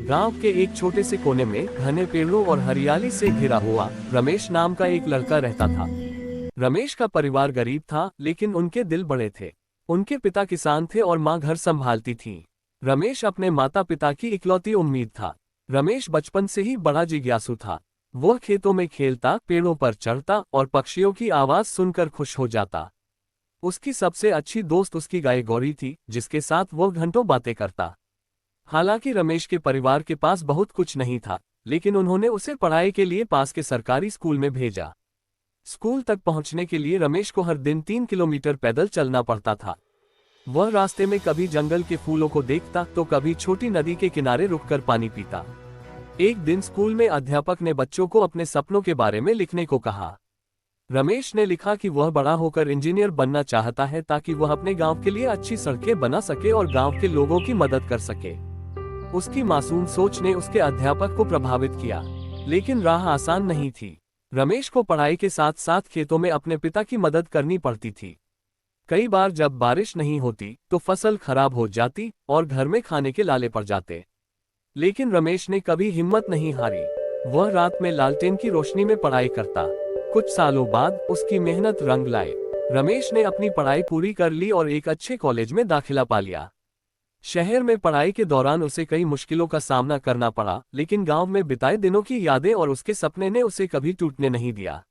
गांव के एक छोटे से कोने में घने पेड़ों और हरियाली से घिरा हुआ रमेश नाम का एक लड़का रहता था। रमेश का परिवार गरीब था, लेकिन उनके दिल बड़े थे। उनके पिता किसान थे और माँ घर संभालती थी। रमेश अपने माता पिता की इकलौती उम्मीद था। रमेश बचपन से ही बड़ा जिज्ञासु था। वह खेतों में खेलता, पेड़ों पर चढ़ता और पक्षियों की आवाज सुनकर खुश हो जाता। उसकी सबसे अच्छी दोस्त उसकी गाय गौरी थी, जिसके साथ वह घंटों बातें करता। हालांकि रमेश के परिवार के पास बहुत कुछ नहीं था, लेकिन उन्होंने उसे पढ़ाई के लिए पास के सरकारी स्कूल में भेजा। स्कूल तक पहुंचने के लिए रमेश को हर दिन 3 किलोमीटर पैदल चलना पड़ता था। वह रास्ते में कभी जंगल के फूलों को देखता तो कभी छोटी नदी के किनारे रुककर पानी पीता। एक दिन स्कूल में अध्यापक ने बच्चों को अपने सपनों के बारे में लिखने को कहा। रमेश ने लिखा कि वह बड़ा होकर इंजीनियर बनना चाहता है, ताकि वह अपने गांव के लिए अच्छी सड़कें बना सके और गांव के लोगों की मदद कर सके। उसकी मासूम सोच ने उसके अध्यापक को प्रभावित किया, लेकिन राह आसान नहीं थी। रमेश को पढ़ाई के साथ साथ खेतों में अपने पिता की मदद करनी पड़ती थी। कई बार जब बारिश नहीं होती तो फसल खराब हो जाती और घर में खाने के लाले पड़ जाते। लेकिन रमेश ने कभी हिम्मत नहीं हारी। वह रात में लालटेन की रोशनी में पढ़ाई करता। कुछ सालों बाद उसकी मेहनत रंग लाए। रमेश ने अपनी पढ़ाई पूरी कर ली और एक अच्छे कॉलेज में दाखिला पा लिया। शहर में पढ़ाई के दौरान उसे कई मुश्किलों का सामना करना पड़ा, लेकिन गांव में बिताए दिनों की यादें और उसके सपने ने उसे कभी टूटने नहीं दिया।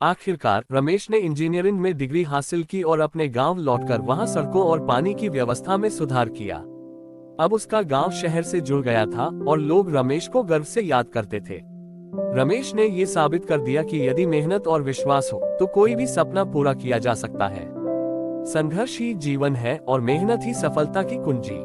आखिरकार रमेश ने इंजीनियरिंग में डिग्री हासिल की और अपने गांव लौटकर वहां सड़कों और पानी की व्यवस्था में सुधार किया। अब उसका गांव शहर से जुड़ गया था और लोग रमेश को गर्व से याद करते थे। रमेश ने ये साबित कर दिया कि यदि मेहनत और विश्वास हो तो कोई भी सपना पूरा किया जा सकता है। संघर्ष ही जीवन है और मेहनत ही सफलता की कुंजी।